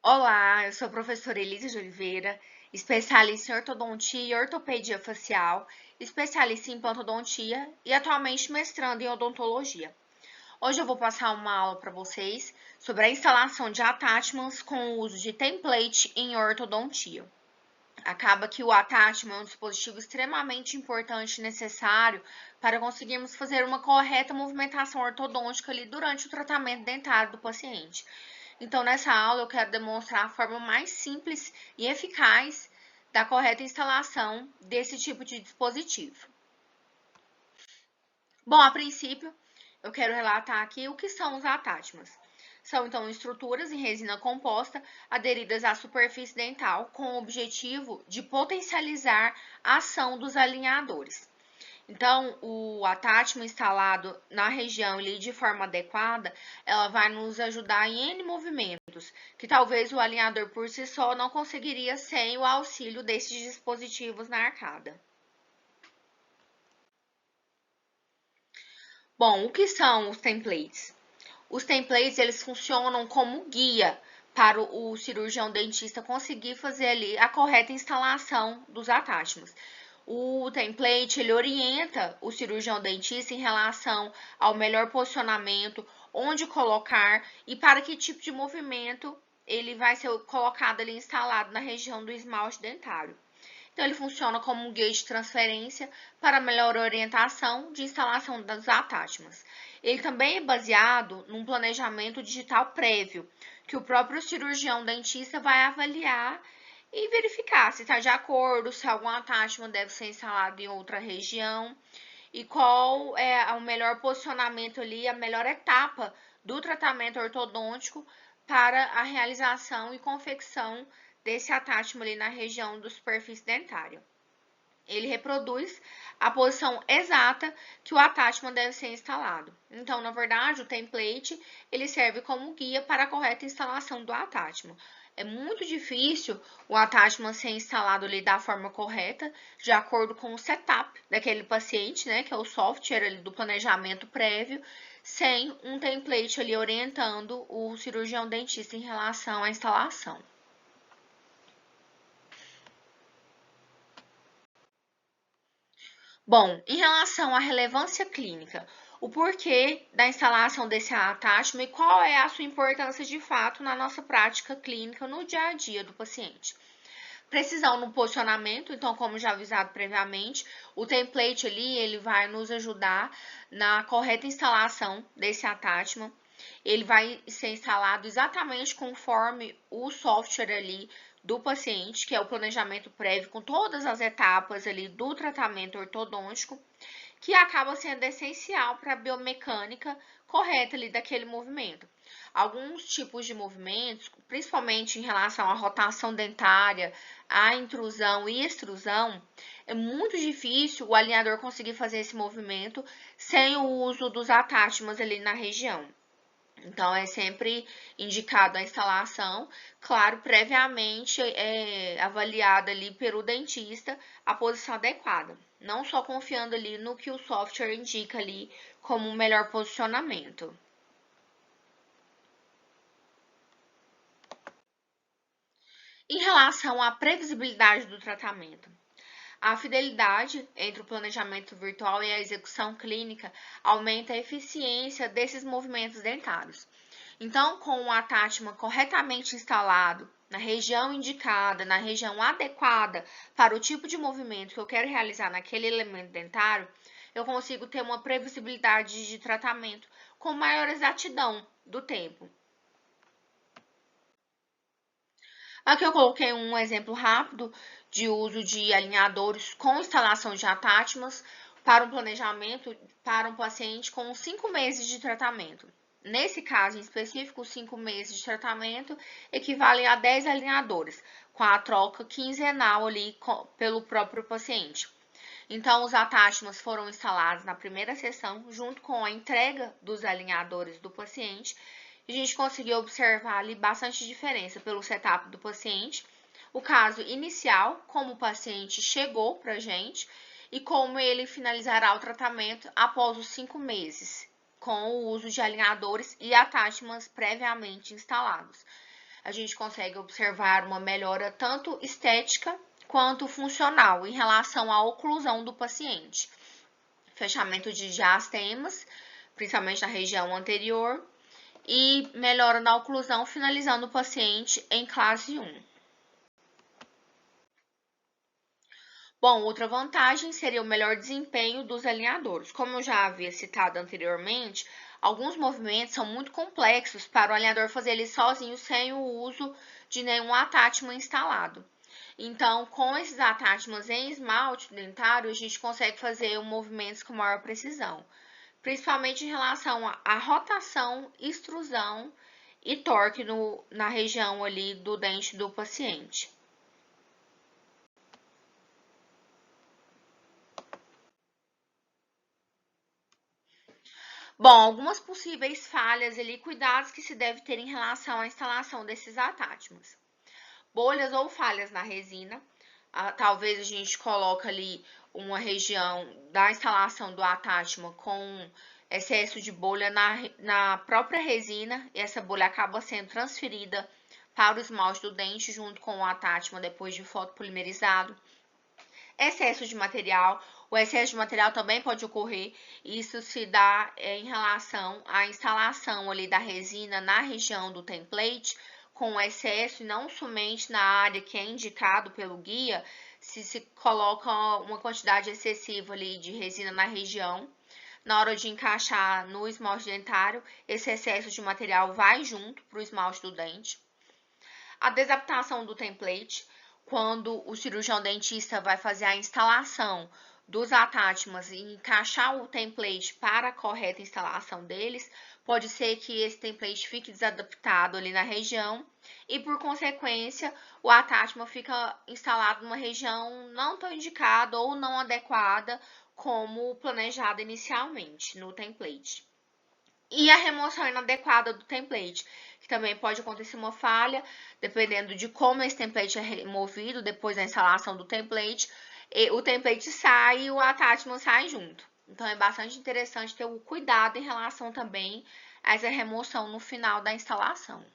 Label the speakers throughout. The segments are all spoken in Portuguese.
Speaker 1: Olá, eu sou a professora Elisa de Oliveira, especialista em ortodontia e ortopedia facial, especialista em implantodontia e atualmente mestrando em odontologia. Hoje eu vou passar uma aula para vocês sobre a instalação de attachments com o uso de template em ortodontia. Acaba que o attachment é um dispositivo extremamente importante e necessário para conseguirmos fazer uma correta movimentação ortodôntica ali durante o tratamento dentário do paciente. Então, nessa aula, eu quero demonstrar a forma mais simples e eficaz da correta instalação desse tipo de dispositivo. Bom, a princípio, eu quero relatar aqui o que são os attachments. São, então, estruturas em resina composta aderidas à superfície dental com o objetivo de potencializar a ação dos alinhadores. Então, o attachment instalado na região ali de forma adequada, ela vai nos ajudar em N movimentos, que talvez o alinhador por si só não conseguiria sem o auxílio desses dispositivos na arcada. Bom, o que são os templates? Os templates, eles funcionam como guia para o cirurgião dentista conseguir fazer ali a correta instalação dos attachments. O template, ele orienta o cirurgião dentista em relação ao melhor posicionamento, onde colocar e para que tipo de movimento ele vai ser colocado ali instalado na região do esmalte dentário. Então, ele funciona como um guia de transferência para melhor orientação de instalação dos attachments. Ele também é baseado num planejamento digital prévio, que o próprio cirurgião dentista vai avaliar e verificar se está de acordo, se algum attachment deve ser instalado em outra região e qual é o melhor posicionamento ali, a melhor etapa do tratamento ortodôntico para a realização e confecção desse attachment ali na região da superfície dentária. Ele reproduz a posição exata que o attachment deve ser instalado. Então, na verdade, o template ele serve como guia para a correta instalação do attachment. É muito difícil o attachment ser instalado ali da forma correta, de acordo com o setup daquele paciente, né, que é o software ali do planejamento prévio, sem um template ali orientando o cirurgião dentista em relação à instalação. Bom, em relação à relevância clínica, o porquê da instalação desse attachment e qual é a sua importância de fato na nossa prática clínica no dia a dia do paciente. Precisão no posicionamento, então, como já avisado previamente, o template ali, ele vai nos ajudar na correta instalação desse attachment. Ele vai ser instalado exatamente conforme o software ali do paciente, que é o planejamento prévio com todas as etapas ali do tratamento ortodôntico, que acaba sendo essencial para a biomecânica correta ali daquele movimento. Alguns tipos de movimentos, principalmente em relação à rotação dentária, à intrusão e extrusão, é muito difícil o alinhador conseguir fazer esse movimento sem o uso dos attachments ali na região. Então, é sempre indicado a instalação, claro, previamente avaliada ali pelo dentista a posição adequada. Não só confiando ali no que o software indica ali como o melhor posicionamento. Em relação à previsibilidade do tratamento, a fidelidade entre o planejamento virtual e a execução clínica aumenta a eficiência desses movimentos dentários. Então, com o attachment corretamente instalado na região indicada, na região adequada para o tipo de movimento que eu quero realizar naquele elemento dentário, eu consigo ter uma previsibilidade de tratamento com maior exatidão do tempo. Aqui eu coloquei um exemplo rápido de uso de alinhadores com instalação de attachments para um planejamento para um paciente com 5 meses de tratamento. Nesse caso em específico, 5 meses de tratamento equivalem a 10 alinhadores, com a troca quinzenal ali pelo próprio paciente. Então, os attachments foram instalados na primeira sessão, junto com a entrega dos alinhadores do paciente. A gente conseguiu observar ali bastante diferença pelo setup do paciente, o caso inicial, como o paciente chegou para a gente, e como ele finalizará o tratamento após os 5 meses, com o uso de alinhadores e attachments previamente instalados. a gente consegue observar uma melhora tanto estética quanto funcional em relação à oclusão do paciente. Fechamento de diastemas, principalmente na região anterior, e melhora na oclusão, finalizando o paciente em classe 1. Bom, outra vantagem seria o melhor desempenho dos alinhadores. Como eu já havia citado anteriormente, alguns movimentos são muito complexos para o alinhador fazer ele sozinho, sem o uso de nenhum attachment instalado. Então, com esses attachments em esmalte dentário, a gente consegue fazer movimentos com maior precisão, principalmente em relação à rotação, extrusão e torque na região ali do dente do paciente. Bom, algumas possíveis falhas ali, cuidados que se deve ter em relação à instalação desses attachments. Bolhas ou falhas na resina, talvez a gente coloque ali uma região da instalação do attachment com excesso de bolha na própria resina, e essa bolha acaba sendo transferida para o esmalte do dente junto com o attachment depois de fotopolimerizado. Excesso de material. O excesso de material também pode ocorrer. Isso se dá em relação à instalação ali da resina na região do template, com excesso e não somente na área que é indicado pelo guia, se coloca uma quantidade excessiva ali de resina na região. Na hora de encaixar no esmalte dentário, esse excesso de material vai junto para o esmalte do dente. A desadaptação do template, quando o cirurgião dentista vai fazer a instalação dos attachments e encaixar o template para a correta instalação deles, pode ser que esse template fique desadaptado ali na região e, por consequência, o attachment fica instalado numa região não tão indicada ou não adequada como planejado inicialmente no template. E a remoção inadequada do template, que também pode acontecer uma falha, dependendo de como esse template é removido depois da instalação do template, o template sai e o attachment sai junto. Então, é bastante interessante ter o cuidado em relação também a essa remoção no final da instalação.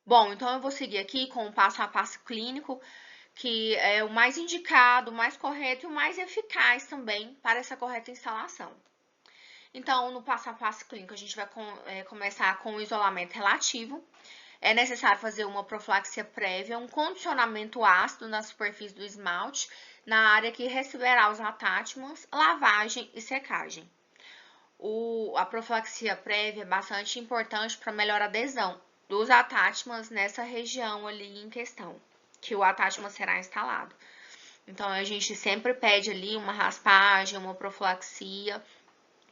Speaker 1: Bom, então eu vou seguir aqui com o passo a passo clínico, que é o mais indicado, o mais correto e o mais eficaz também para essa correta instalação. Então, no passo a passo clínico, a gente vai começar com o isolamento relativo. É necessário fazer uma profilaxia prévia, um condicionamento ácido na superfície do esmalte, na área que receberá os attachments, lavagem e secagem. A profilaxia prévia é bastante importante para melhor adesão dos attachments nessa região ali em questão, que o attachment será instalado. Então, a gente sempre pede ali uma raspagem, uma profilaxia,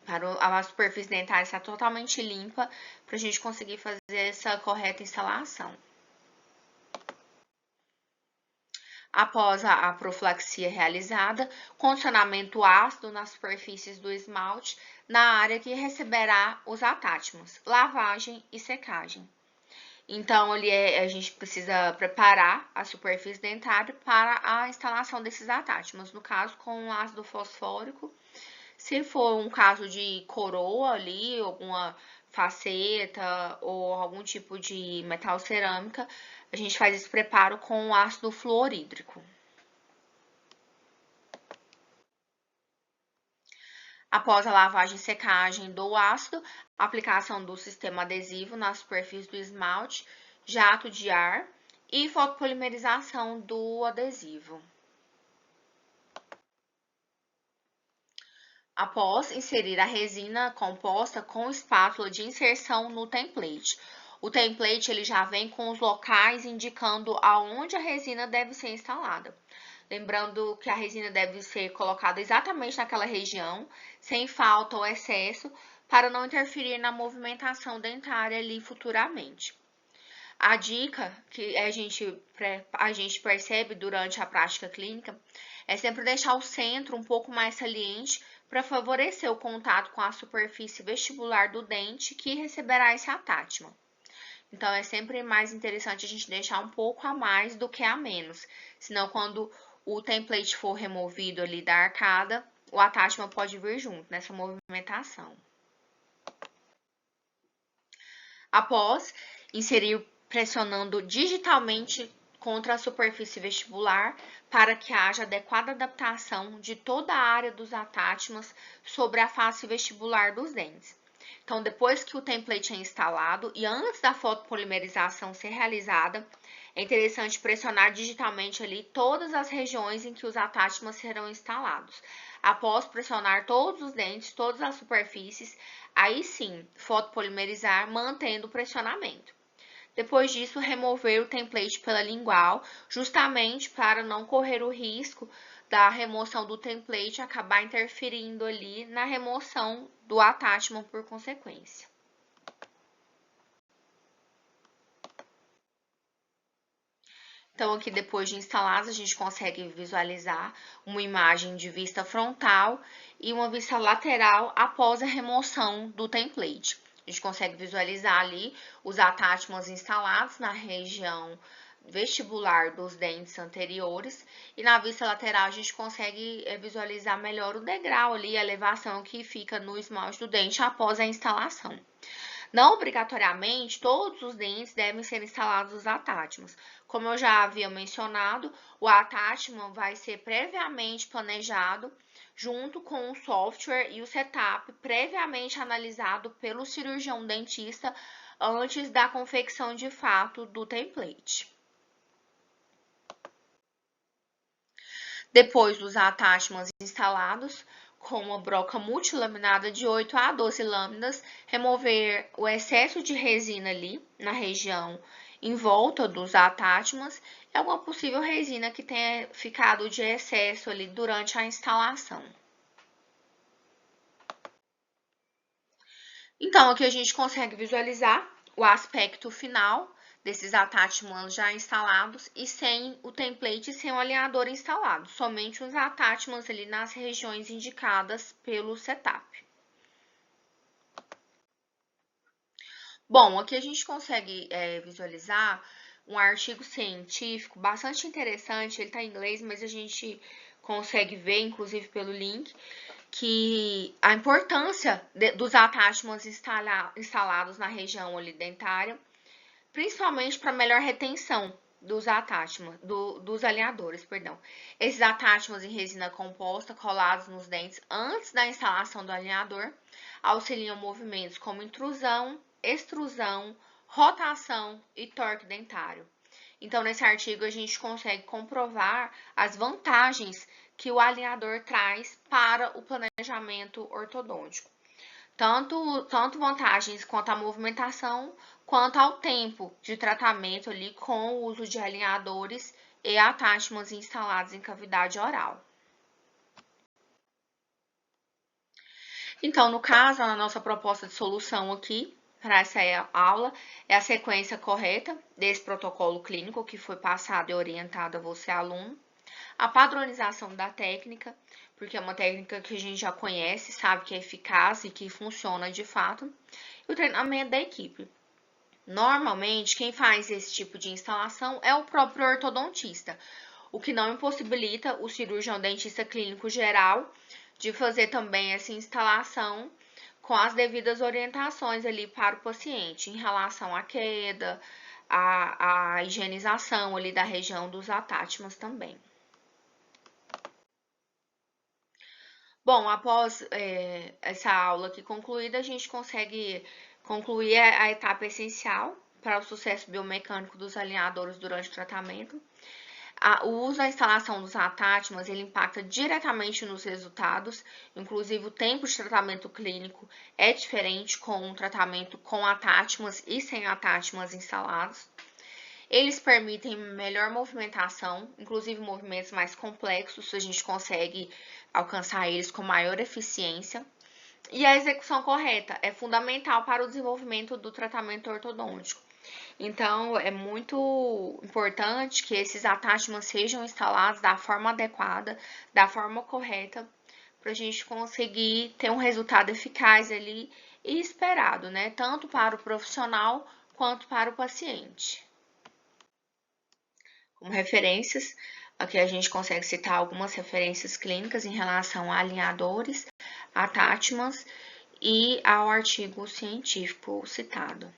Speaker 1: para a superfície dentária estar totalmente limpa, para a gente conseguir fazer essa correta instalação. Após a profilaxia realizada, condicionamento ácido nas superfícies do esmalte, na área que receberá os attachments, lavagem e secagem. Então, a gente precisa preparar a superfície dentária para a instalação desses attachments, no caso com ácido fosfórico. Se for um caso de coroa ali, alguma faceta ou algum tipo de metal cerâmica, a gente faz esse preparo com ácido fluorídrico. Após a lavagem e secagem do ácido, aplicação do sistema adesivo na superfície do esmalte, jato de ar e fotopolimerização do adesivo. Após inserir a resina composta com espátula de inserção no template. O template ele já vem com os locais indicando aonde a resina deve ser instalada. Lembrando que a resina deve ser colocada exatamente naquela região, sem falta ou excesso, para não interferir na movimentação dentária ali futuramente. A dica que a gente percebe durante a prática clínica é sempre deixar o centro um pouco mais saliente para favorecer o contato com a superfície vestibular do dente que receberá esse attachment. Então, é sempre mais interessante a gente deixar um pouco a mais do que a menos, senão quando o template for removido ali da arcada, o attachment pode vir junto nessa movimentação. Após inserir pressionando digitalmente contra a superfície vestibular para que haja adequada adaptação de toda a área dos attachments sobre a face vestibular dos dentes. Então, depois que o template é instalado e antes da fotopolimerização ser realizada, é interessante pressionar digitalmente ali todas as regiões em que os attachments serão instalados. Após pressionar todos os dentes, todas as superfícies, aí sim, fotopolimerizar mantendo o pressionamento. Depois disso, remover o template pela lingual, justamente para não correr o risco da remoção do template acabar interferindo ali na remoção do attachment por consequência. Então, aqui depois de instalados, a gente consegue visualizar uma imagem de vista frontal e uma vista lateral após a remoção do template. A gente consegue visualizar ali os attachments instalados na região vestibular dos dentes anteriores e na vista lateral a gente consegue visualizar melhor o degrau ali, a elevação que fica no esmalte do dente após a instalação. Não obrigatoriamente, todos os dentes devem ser instalados os attachments. Como eu já havia mencionado, o attachment vai ser previamente planejado junto com o software e o setup previamente analisado pelo cirurgião dentista antes da confecção de fato do template. Depois dos attachments instalados, com uma broca multilaminada de 8 a 12 lâminas, remover o excesso de resina ali na região em volta dos attachments é uma possível resina que tenha ficado de excesso ali durante a instalação. Então, aqui a gente consegue visualizar o aspecto final desses attachments já instalados e sem o template e sem o alinhador instalado, somente os attachments ali nas regiões indicadas pelo setup. Bom, aqui a gente consegue visualizar um artigo científico bastante interessante, ele está em inglês, mas a gente consegue ver, inclusive pelo link, que a importância dos attachments instalados na região dentária, principalmente para melhor retenção dos attachments, dos alinhadores, perdão. Esses attachments em resina composta colados nos dentes antes da instalação do alinhador auxiliam movimentos como intrusão, extrusão, rotação e torque dentário. Então, nesse artigo, a gente consegue comprovar as vantagens que o alinhador traz para o planejamento ortodôntico. Tanto vantagens quanto à movimentação, quanto ao tempo de tratamento ali com o uso de alinhadores e attachments instalados em cavidade oral. Então, no caso, a nossa proposta de solução aqui para essa aula é a sequência correta desse protocolo clínico que foi passado e orientado a você, aluno. A padronização da técnica, porque é uma técnica que a gente já conhece, sabe que é eficaz e que funciona de fato. E o treinamento da equipe. Normalmente, quem faz esse tipo de instalação é o próprio ortodontista, o que não impossibilita o cirurgião dentista clínico geral de fazer também essa instalação com as devidas orientações ali para o paciente em relação à queda, à higienização ali da região dos attachments também. Bom, após essa aula aqui concluída, a gente consegue concluir a etapa essencial para o sucesso biomecânico dos alinhadores durante o tratamento. O uso da instalação dos attachments, ele impacta diretamente nos resultados, inclusive o tempo de tratamento clínico é diferente com um tratamento com attachments e sem attachments instalados. Eles permitem melhor movimentação, inclusive movimentos mais complexos, a gente consegue alcançar eles com maior eficiência. E a execução correta é fundamental para o desenvolvimento do tratamento ortodôntico. Então, é muito importante que esses attachments sejam instalados da forma adequada, da forma correta, para a gente conseguir ter um resultado eficaz ali e esperado, né? Tanto para o profissional quanto para o paciente. Como referências, Aqui a gente consegue citar algumas referências clínicas em relação a alinhadores, attachments e ao artigo científico citado.